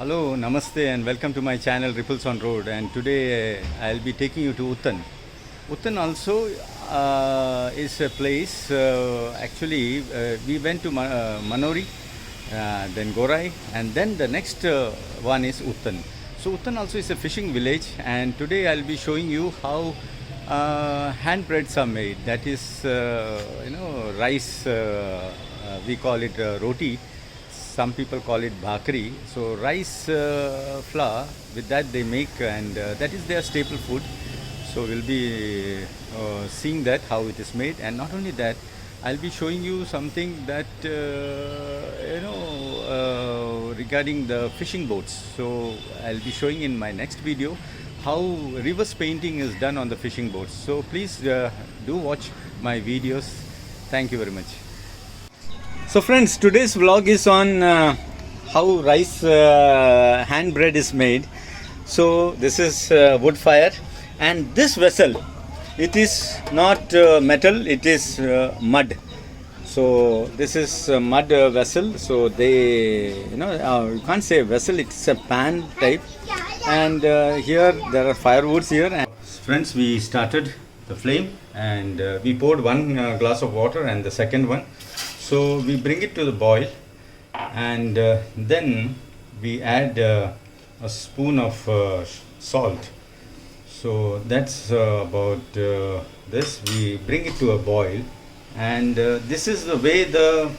Hello, Namaste, and welcome to my channel Ripples on Road. And today I'll be taking you to Uttan. Uttan also is a place. Actually, we went to Manori, then Gorai, and then the next one is Uttan. So Uttan also is a fishing village, and today I'll be showing you how hand breads are made. That is, rice. We call it roti. Some people call it bhakri. So rice flour, with that they make, and that is their staple food. So we'll be seeing that how it is made, and not only that, I'll be showing you something that regarding the fishing boats. So I'll be showing in my next video how reverse painting is done on the fishing boats. So please do watch my videos. Thank you very much. So friends, today's vlog is on how rice hand bread is made. So this is wood fire, and this vessel, it is not metal, it is mud. So this is a mud vessel. So they, you can't say vessel, it's a pan type. And here there are firewoods here. And friends, we started the flame, and we poured one glass of water and the second one. So we bring it to the boil, and then we add a spoon of salt. So that's about this. We bring it to a boil, and this is the way the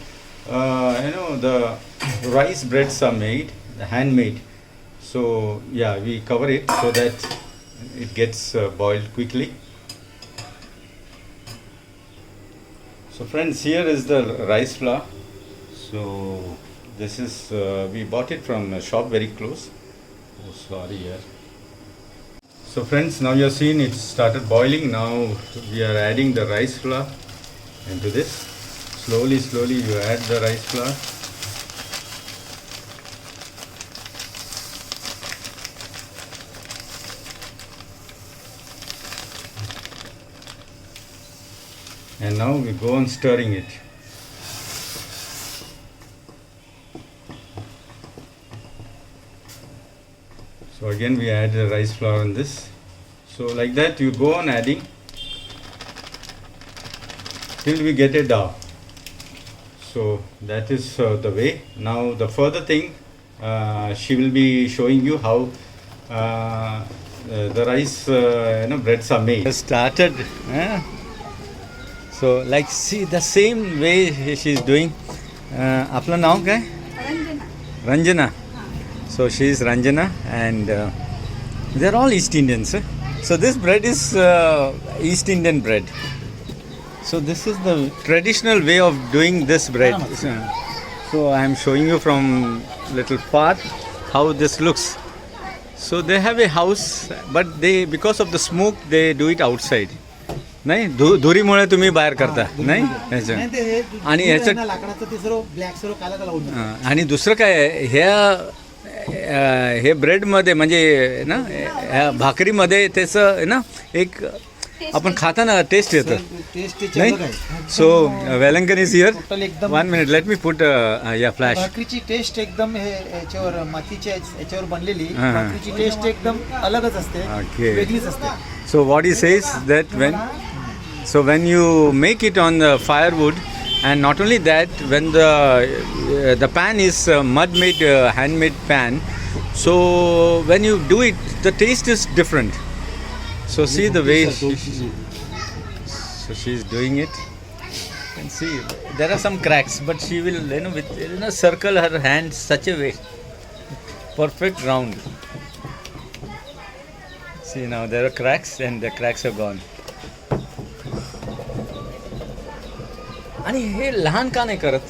the rice breads are made, the handmade. So yeah, we cover it so that it gets boiled quickly. So friends, here is the rice flour. So this is, we bought it from a shop very close. Oh sorry, yeah. So friends, now you're seeing it started boiling. Now we are adding the rice flour into this. Slowly you add the rice flour. And now we go on stirring it. So again we add the rice flour in this. So like that you go on adding till we get a dough. So that is the way. Now the further thing, she will be showing you how the rice breads are made. Started. So like see the same way she is doing. आपलं नाव काय? Ranjana. So she is Ranjana, and they are all East Indians. So this bread is East Indian bread. So this is the traditional way of doing this bread. So I am showing you from little part how this looks. So they have a house, but they, because of the smoke, they do it outside. नाही धुरीमुळे तुम्ही बाहेर करता नाही आणि ह्याचं आणि दुसरं काय हे ब्रेडमध्ये म्हणजे ना ह्या भाकरीमध्ये त्याचं ना एक आपण खाताना टेस्ट येतं नाही. सो वेलंकन is here. 1 minute, let me put या फ्लॅश. भाकरीची टेस्ट एकदम हे याच्यावर मातीच्या याच्यावर बनलेली भाकरीची टेस्ट एकदम अलगच असते, वेगळीच असते. So what he says that when you make it on the firewood, and not only that, when the pan is mud-made, handmade pan, so when you do it, the taste is different. So see the way she is doing it. You can see there are some cracks, but she will circle her hand such a way, perfect round. See now there are cracks, and the cracks are gone. आणि हे लहान का नाही करत?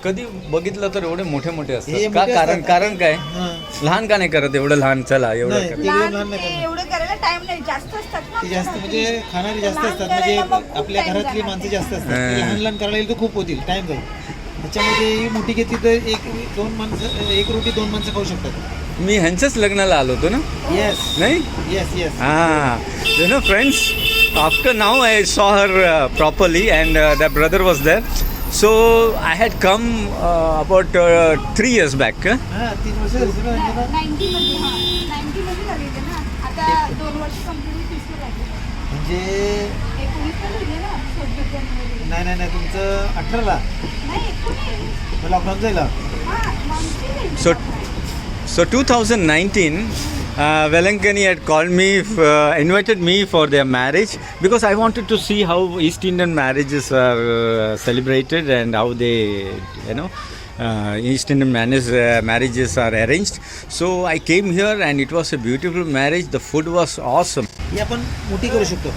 कधी बघितलं तर एवढे मोठे मोठे असतात का? कारण काय लहान का नाही करत? एवढं लहान चला एवढं एवढं करायला टाइम नाही, जास्त असतात ना, जास्त म्हणजे खाणारी जास्त असतात, म्हणजे आपल्या घरातली माणसं जास्त असतात. लहान लहान करायला येईल तर खूप होतील, टाइम जाईल. त्याच्यामध्ये ही मोठी घेतली तर एक रोटी 2 माणसं खाऊ शकतात. मी ह्यांच्याच लग्नाला आलो होतो ना. येस नाही. Yes friends, after now I saw her properly, and that brother was there. So I had come about 3 years back. हा 3 वर्ष झाली ना रंजना? 90 मध्ये 90 मध्ये झालेले ना. आता 2 वर्ष कंप्लीट 30 ला लागले. म्हणजे 19 ला झाले ना. 26 जानेवारी. नाही तुमचं 18ला नाही 19. लॉकडाऊन झालं. हां, मागचे So 2019, Velankani had called me, invited me for their marriage because I wanted to see how East Indian marriages are celebrated and how they, East Indian marriages are arranged. So I came here and it was a beautiful marriage. The food was awesome. ही आपण मोठी करू शकतो.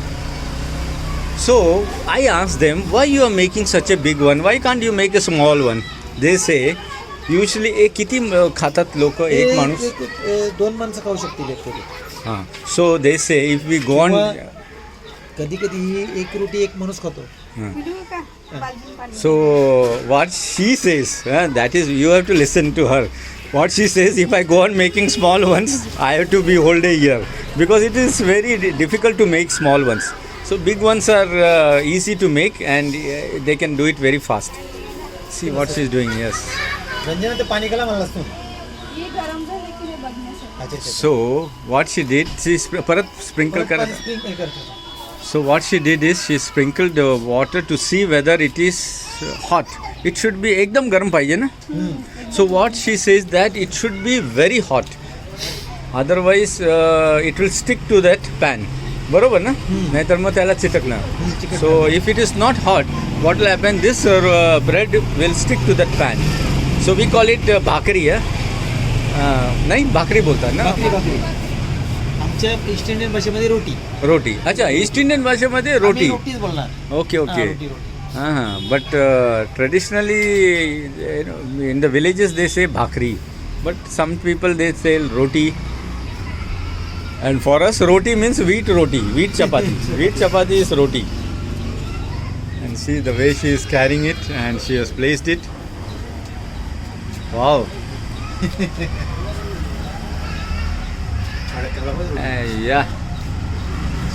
So I asked them, why you are making such a big one? Why can't you make a small one? They say, usually किती खातात लोक एक माणूस? 2 माणसं खाऊ शकतील एक रोटी. हां. So they say if we go on. कधी ही एक रोटी एक माणूस खातो. व्हिडिओ का बाजून पाणी. So what she says, that is you have to listen to her. What she says, if I go on making small ones, I have to be whole day here because it is very difficult to make small ones. So big ones are easy to make and they can do it very fast. See what she is doing. Yes. Ranjana ते पाणी कला म्हणलास तू? हे गरम झाले की नाही बघण्यासाठी. अच्छा. So what she did, she परत sprinkle करत. स्प्रिंकल करतो. So what she did is she sprinkled the water to see whether it is hot. It should be एकदम गरम पाहिजे ना. So what she says that it should be very hot. Otherwise it will stick to that pan. बरोबर ना? नाहीतर मग त्याला चिटकणार. So if it is not hot, what will happen? This bread will stick to that pan. So we call it भाकरी. नाही भाकरी बोलतात ना. भाकरी. आमच्या east Indian भाषेमध्ये रोटी. रोटी. अच्छा, ईस्ट इंडियन भाषेमध्ये रोटी. आम्ही रोटीच बोलणार. Okay. Roti. But traditionally, in the villages they say bhakri, but some people they say roti. And for us, roti means wheat roti, wheat chapati. Wheat chapati is roti. And see the way she is carrying it, and she has placed it. Wow. Yeah.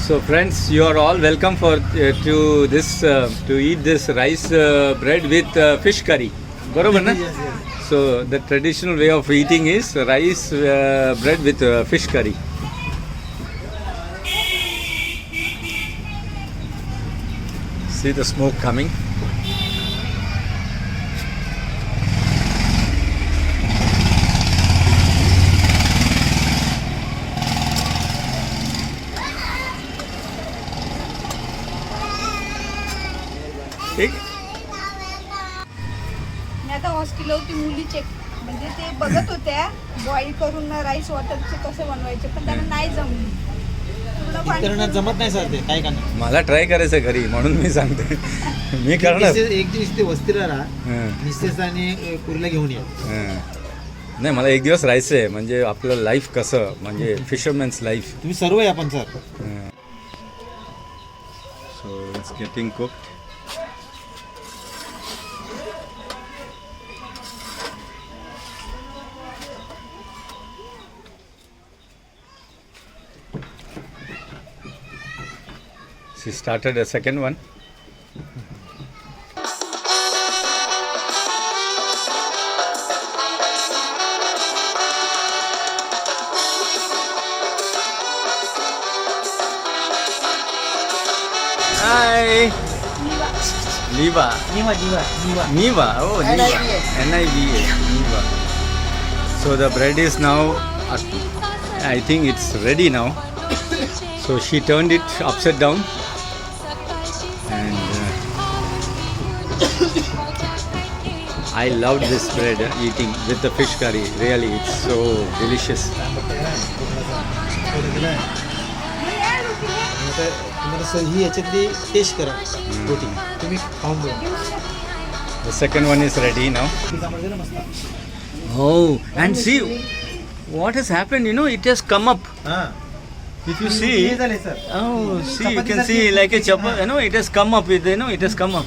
So friends, you are all welcome for to eat this rice bread with fish curry. Barabar na? Yes. So the traditional way of eating is rice bread with fish curry. See the smoke coming. ठीक. मी आता हॉस्टेलवरती मुली check म्हणजे ते बघत होत्या boil करून rice वॉटरचे कसे बनवायचे पण त्यांना नाही जमली. पूर्ण पाणी करण्यात जमत नाही सर ते काय करणार. मला ट्राय करायचं घरी म्हणून मी सांगते. मी करणार. एक दिवस ते वस्तीला राहा. हं. मिसेस आणि पुरीला घेऊन या. नाही मला एक दिवस राहायचं आहे म्हणजे आपलं लाईफ कसं म्हणजे फिशरमॅन्स लाईफ. तुम्ही सर्व आहे आपण sir. So it's getting cooked. She started a second one. Hi. Niva. Niva. Oh, Niva. NIVA. Niva. So the bread is now, I think it's ready now. So she turned it upside down. And I loved this bread eating with the fish curry. Really, it's so delicious. तुम्हाला ही याच्यातली test करा रोटी तुम्ही खाऊन बघा. The second one is ready now. Oh, and see what has happened. It has come up. If you see, oh, see, you can see like a chapati. It has come up with. It has come up.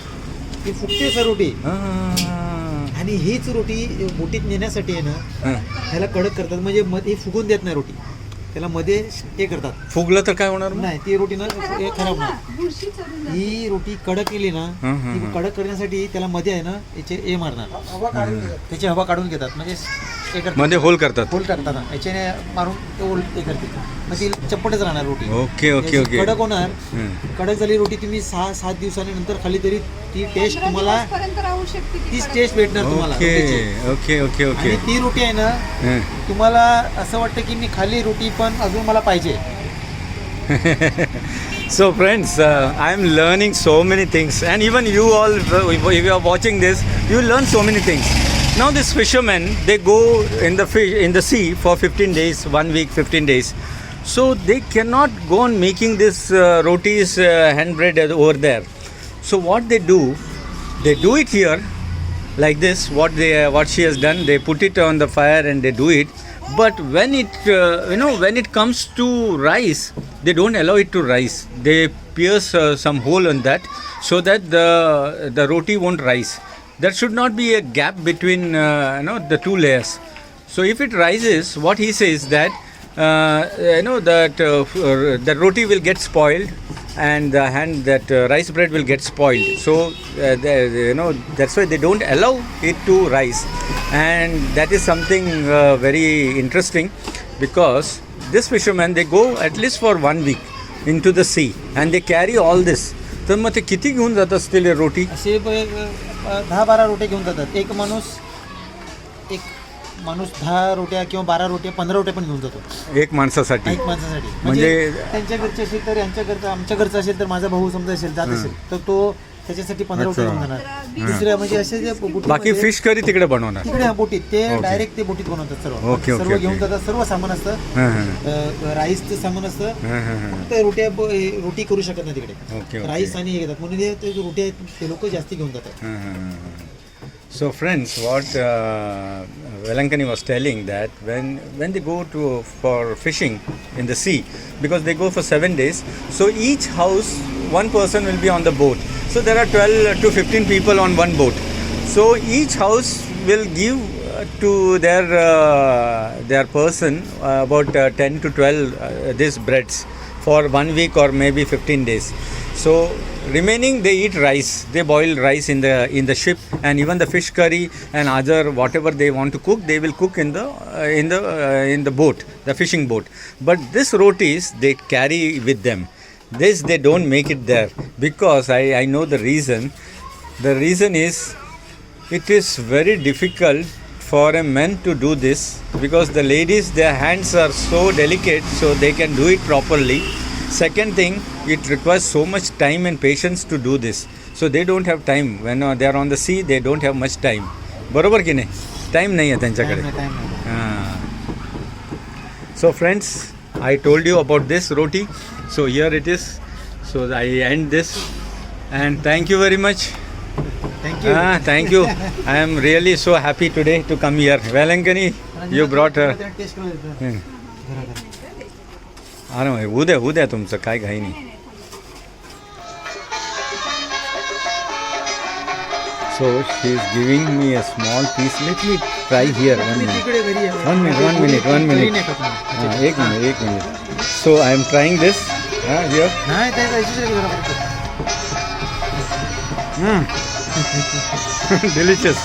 ही फुगते sir रोटी. Ah. आणि हीच रोटी बोटीत नेण्यासाठी आहे ना ह्याला कडक करतात म्हणजे हे फुगून देत नाही रोटी. त्याला मध्ये हे करतात. फुगलं तर काय होणार मग? नाही ती रोटी ना खराब हे होतं खराब ना, नाही. बुरशी चढून जाते. ही रोटी कडक केली ना, हं. ती कडक करण्यासाठी त्याला मध्ये आहे ना याचे हे मारणार, त्याची हवा काढून घेतात, म्हणजे हे करतात, मध्ये होल करतात. होल करतात ना, याच्याने मारून ते होल हे करते, मग ती चप्पटच राहणार रोटी. ओके ओके याची ओके. कडक होणार. हं. कडक झाली रोटी तुम्ही 6-7 दिवसांनी नंतर खाली तरी ती टेस्ट 15 तुम्हाला दिवसपर्यंत राहू शकते ती तीच कडक. टेस्ट भेटणार तुम्हाला ओके रोटीची. Okay okay okay. आणि ती रोटी आहे ना, हं. तुम्हाला असं वाटतं की मी खाली रोटी पण अजून मला पाहिजे. So friends, I am learning so many things, and even you all, if you are watching this, you learn so many things. Now these fishermen, they go in the sea for 15 days, 1 week, 15 days. So they cannot go on making this rotis hand bread over there. So what they do it here like this. What she has done, they put it on the fire and they do it. But when it comes to rice, they don't allow it to rise. They pierce some hole in that so that the roti won't rise. There should not be a gap between the two layers. So if it rises, what he says that the roti will get spoiled, and that rice bread will get spoiled. So that's why they don't allow it to rise, and that is something very interesting, because this fishermen, they go at least for 1 week into the sea and they carry all this. तर मग ते किती घेऊन जात असतील हे रोटी? असे 10-12 रोट्या घेऊन जातात. एक माणूस 10 रोट्या किंवा 12 रोट्या 15 रोट्या पण घेऊन जातो एक माणसासाठी. एक माणसासाठी. म्हणजे त्यांच्या घरचे असेल तर यांच्या घरचं, आमच्या घरचं असेल तर माझा भाऊ समजा असेल जात असेल तर तो त्याच्यासाठी 15 रोट्या घेऊन जाणार. दुसऱ्या म्हणजे असे जे बाकी फिश करी तिकडे बनवणार. तिकडे बोटीत ते Okay. डायरेक्ट ते बोटीत बनवतात सर्व. Okay, okay, सर्व घेऊन okay. जातात, सर्व सामान असतं. हं, हं. राईसचं सामान असतं. हं, हं, हं. ते रोटी करू शकत नाही तिकडे. Okay, okay. राईस आणि हे घेतात, म्हणून ते रोटी आहेत ते लोक जास्ती घेऊन जातात. So friends, what Velankani was telling, that when they go for fishing in the sea, because they go for 7 days, so each house, one person will be on the boat. So there are 12 to 15 people on one boat. So each house will give to their person about 10 to 12 these breads for 1 week or maybe 15 days. So remaining they eat rice. They boil rice in the ship, and even the fish curry and other whatever they want to cook, they will cook in the boat, the fishing boat. But this rotis they carry with them. This they don't make it there, because I know the reason. The reason is it is very difficult for a man to do this, because the ladies, their hands are so delicate, so they can do it properly. Second thing, it requires so much time and patience to do this. So they don't have time. When they are on the sea, they don't have much time. बरोबर की नाही? Time नाही आहे त्यांच्याकडे. Time नाही. So friends, I told you about this roti. So here it is. So I end this, and thank you very much. Thank you. Thank you. I am really so happy today to come here. Velankani, you brought her. Test करून देतो. हं. घरात. अरे उद्या तुमचं काय घाई नाही. So she is giving me a small piece. Let me try here. तुम्ही तिकडे घरी या. One minute. घरी नाही खात तुम्ही. एक minute. So I am trying this here. नाही ते जायचीच रे घरापर्यंत. Delicious.